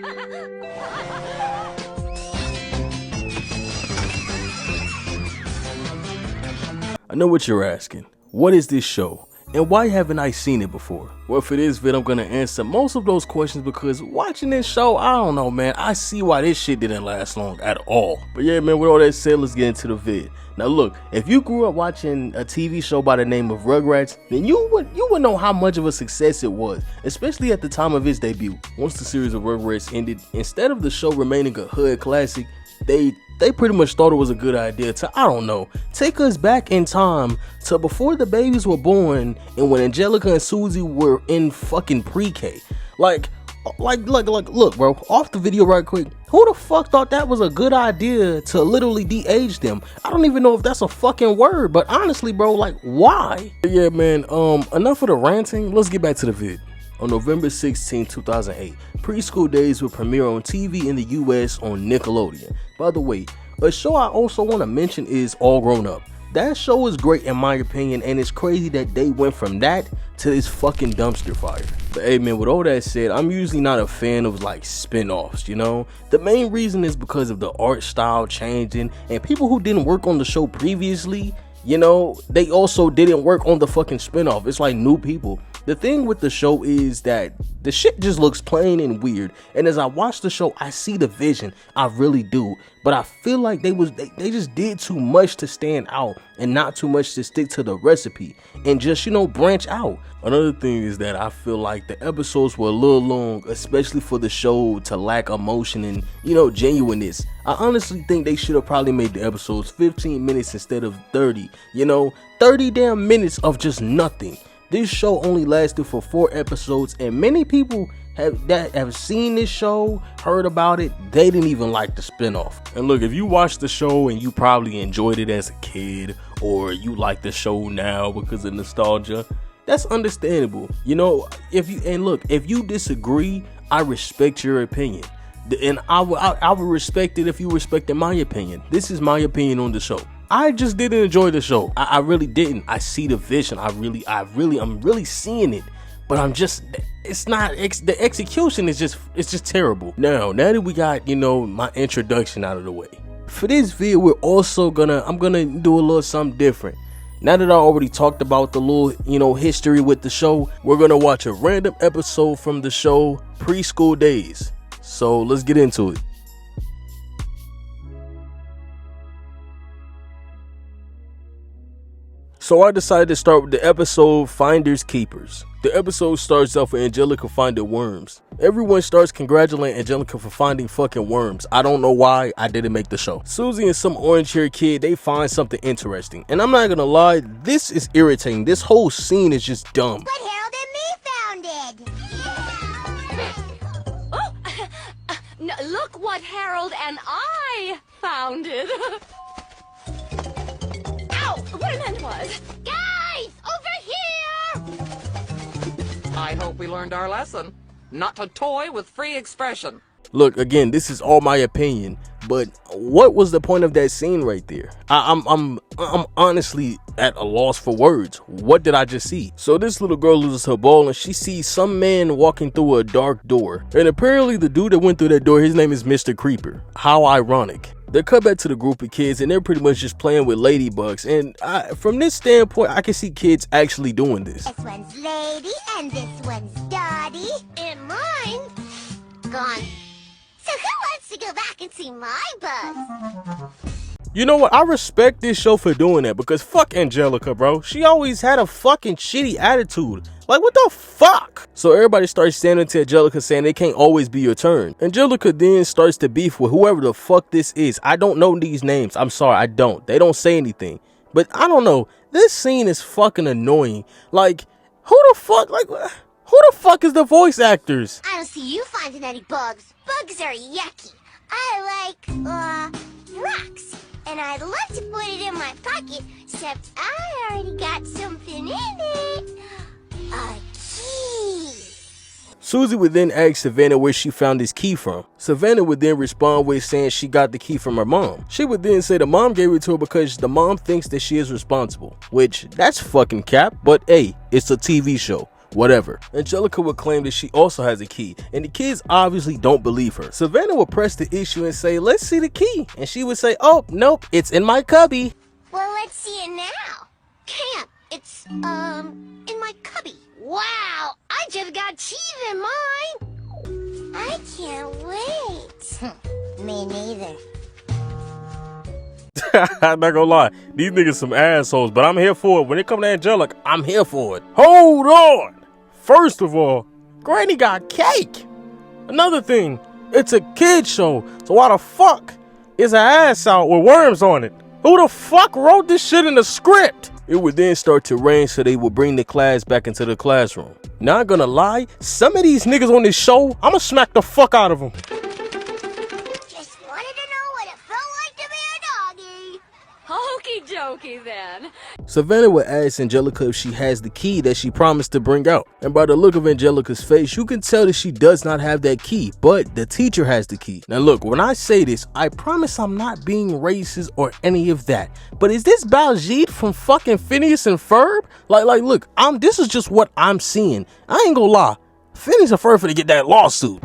I know what you're asking. What is this show? And why haven't I seen it before? Well, for this vid, I'm gonna answer most of those questions because watching this show, I don't know, man. I see why this shit didn't last long at all. But yeah, man, with all that said, let's get into the vid. Now look, if you grew up watching a TV show by the name of Rugrats, then you would know how much of a success it was, especially at the time of its debut. Once the series of Rugrats ended, instead of the show remaining a hood classic, they pretty much thought it was a good idea to, I don't know, take us back in time to before the babies were born and when Angelica and Susie were in fucking pre-K. Like, look, bro, off the video right quick. Who the fuck thought that was a good idea to literally de-age them? I don't even know if that's a fucking word, but honestly, bro, like, why? Yeah, man, enough of the ranting. Let's get back to the vid. On November 16, 2008, Preschool Days will premiere on TV in the US on Nickelodeon. By the way, a show I also want to mention is All Grown Up. That show is great in my opinion, and it's crazy that they went from that to this fucking dumpster fire. But hey man, with all that said, I'm usually not a fan of like spin-offs, you know? The main reason is because of the art style changing, and people who didn't work on the show previously, you know, they also didn't work on the fucking spin-off. It's like new people. The thing with the show is that the shit just looks plain and weird, and as I watch the show, I see the vision. I really do, but I feel like they just did too much to stand out and not too much to stick to the recipe and just, you know, branch out. Another thing is that I feel like the episodes were a little long, especially for the show to lack emotion and, you know, genuineness. I honestly think they should have probably made the episodes 15 minutes instead of 30, you know, 30 damn minutes of just nothing. This show only lasted for 4 episodes, and many people have seen this show, heard about it, they didn't even like the spinoff. And look, if you watched the show and you probably enjoyed it as a kid, or you like the show now because of nostalgia, that's understandable. You know, if you disagree, I respect your opinion. And I would respect it if you respected my opinion. This is my opinion on the show. I just didn't enjoy the show. I really didn't. I see the vision. I'm really seeing it. But the execution is just terrible. Now that we got, you know, my introduction out of the way, for this video, I'm gonna do a little something different. Now that I already talked about the little, you know, history with the show, we're gonna watch a random episode from the show Preschool Days. So let's get into it. So I decided to start with the episode Finders Keepers. The episode starts off with Angelica finding worms. Everyone starts congratulating Angelica for finding fucking worms. I don't know why I didn't make the show. Susie and some orange-haired kid, they find something interesting. And I'm not gonna lie, this is irritating. This whole scene is just dumb. But Harold and me found it. Oh, no, look what Harold and I found it. What I meant was, guys, over here! I hope we learned our lesson. Not to toy with free expression. Look, again, this is all my opinion, but what was the point of that scene right there? I'm honestly at a loss for words. What did I just see? So this little girl loses her ball and she sees some man walking through a dark door. And apparently the dude that went through that door, his name is Mr. Creeper. How ironic. They cut back to the group of kids and they're pretty much just playing with ladybugs, and from this standpoint I can see kids actually doing this. This one's Lady and this one's Dottie. And mine gone. So who wants to go back and see my bug? You know what? I respect this show for doing that because fuck Angelica, bro. She always had a fucking shitty attitude. Like, what the fuck? So everybody starts standing to Angelica saying it can't always be your turn. Angelica then starts to beef with whoever the fuck this is. I don't know these names. I'm sorry, I don't. They don't say anything. But I don't know. This scene is fucking annoying. Like, who the fuck is the voice actors? I don't see you finding any bugs. Bugs are yucky. I like, rocks. And I'd love to put it in my pocket, except I already got something in it. A key. Susie would then ask Savannah where she found this key from. Savannah would then respond with saying she got the key from her mom. She would then say the mom gave it to her because the mom thinks that she is responsible, which that's fucking cap, but hey, it's a TV show. Whatever. Angelica would claim that she also has a key, and the kids obviously don't believe her. Savannah would press the issue and say, let's see the key. And she would say, oh, nope, it's in my cubby. Well, let's see it now. Can't. It's, in my cubby. Wow, I just got cheese in mine. I can't wait. Me neither. I'm not gonna lie, these niggas some assholes, but I'm here for it. When it come to Angelica, I'm here for it. Hold on! First of all, Granny got cake. Another thing, it's a kid show, so why the fuck is her ass out with worms on it? Who the fuck wrote this shit in the script? It would then start to rain, so they would bring the class back into the classroom. Not gonna lie, some of these niggas on this show, I'ma smack the fuck out of them. Just wanted to know what it felt like to be a doggy. Okie dokie then. Savannah would ask Angelica if she has the key that she promised to bring out. And by the look of Angelica's face, you can tell that she does not have that key, but the teacher has the key. Now look, when I say this, I promise I'm not being racist or any of that. But is this Baljeet from fucking Phineas and Ferb? Like, look, this is just what I'm seeing. I ain't gonna lie. Phineas and Ferb finna get that lawsuit.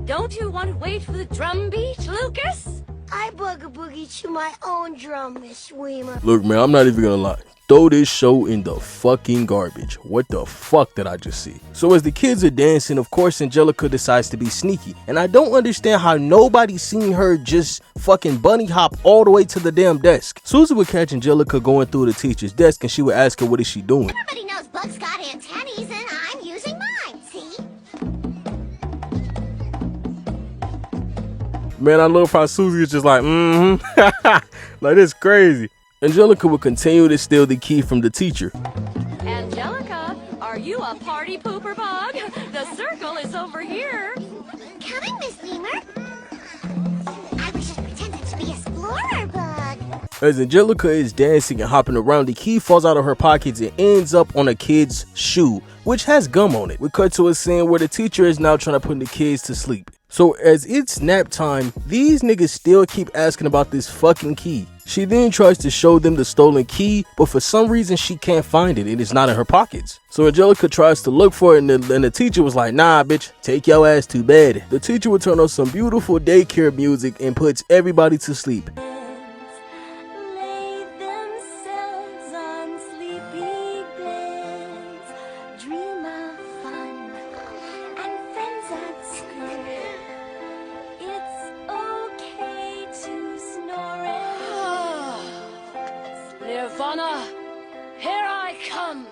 Don't you want to wait for the drum beat, Lucas? I boogie to my own drum, Miss Weimer. Look, man, I'm not even gonna lie. Throw this show in the fucking garbage. What the fuck did I just see? So as the kids are dancing, of course, Angelica decides to be sneaky. And I don't understand how nobody seen her just fucking bunny hop all the way to the damn desk. Susie would catch Angelica going through the teacher's desk, and she would ask her, what is she doing? Everybody knows Bugs got antennae, and I'm using mine, see? Man, I love how Susie is just like, like, it's crazy. Angelica would continue to steal the key from the teacher. Angelica, are you a party pooper bug? The circle is over here. Coming, Miss Weimer. I was just pretending to be Explorer Bug. As Angelica is dancing and hopping around, the key falls out of her pockets and ends up on a kid's shoe, which has gum on it. We cut to a scene where the teacher is now trying to put the kids to sleep. So as it's nap time, these niggas still keep asking about this fucking key. She then tries to show them the stolen key, but for some reason she can't find it and it's not in her pockets. So Angelica tries to look for it, and the teacher was like, nah bitch, take your ass to bed. The teacher would turn on some beautiful daycare music and puts everybody to sleep. Lay themselves on sleepy beds, dream of fun and friends at school. It's okay to snore and Nirvana, here I come.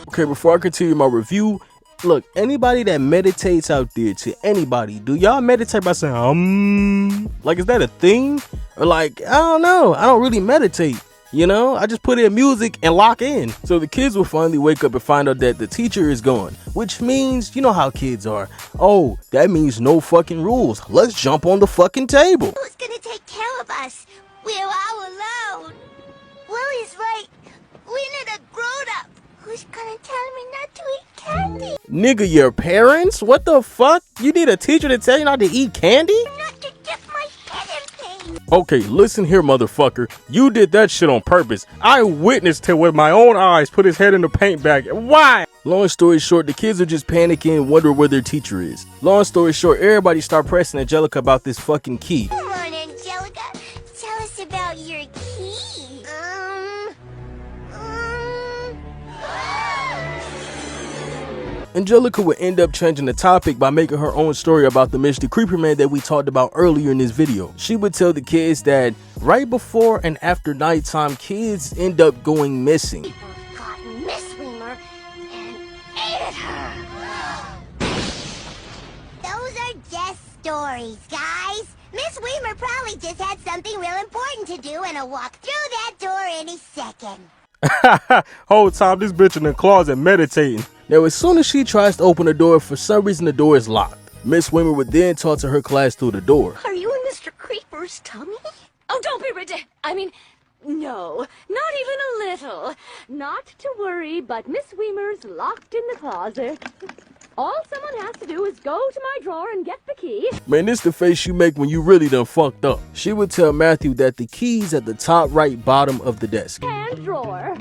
Okay, before I continue my review, look, anybody that meditates out there, to anybody, do y'all meditate by saying like, is that a thing? Or like, I don't know, I don't really meditate, you know, I just put in music and lock in. So the kids will finally wake up and find out that the teacher is gone, which means, you know how kids are, oh, that means no fucking rules, let's jump on the fucking table. Who's gonna take care of us? We're all alone. Willie's right. We need a grown-up. Who's gonna tell me not to eat candy? Nigga, your parents? What the fuck? You need a teacher to tell you not to eat candy? Not to dip my head in pain. Okay, listen here, motherfucker. You did that shit on purpose. I witnessed him with my own eyes put his head in the paint bag. Why? Long story short, the kids are just panicking and wonder where their teacher is. Long story short, everybody start pressing Angelica about this fucking key. Come on, Angelica. Tell us about your key. Angelica would end up changing the topic by making her own story about the Mr. Creeper Man that we talked about earlier in this video. She would tell the kids that right before and after nighttime, kids end up going missing. People got Miss Weimer and ate her. Those are just stories, guys. Miss Weimer probably just had something real important to do and will walk through that door any second. Whole time this bitch in the closet meditating. Now as soon as she tries to open the door, for some reason the door is locked. Miss Weimer would then talk to her class through the door. Are you in Mr. Creeper's tummy? Oh, don't be ridiculous. I mean, no, not even a little. Not to worry, but Miss Weimer's locked in the closet. All someone has to do is go to my drawer and get the key. Man, this the face you make when you really done fucked up. She would tell Matthew that the key's at the top right bottom of the desk. And drawer.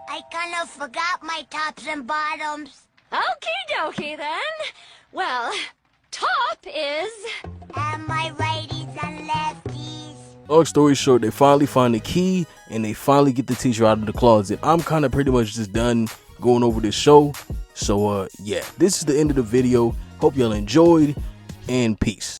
I kind of forgot my tops and bottoms. Okie dokie then. Well, top is... And my righties and lefties. Long story short, they finally find the key and they finally get the teacher out of the closet. I'm kind of pretty much just done going over this show. So, yeah, this is the end of the video. Hope y'all enjoyed, and peace.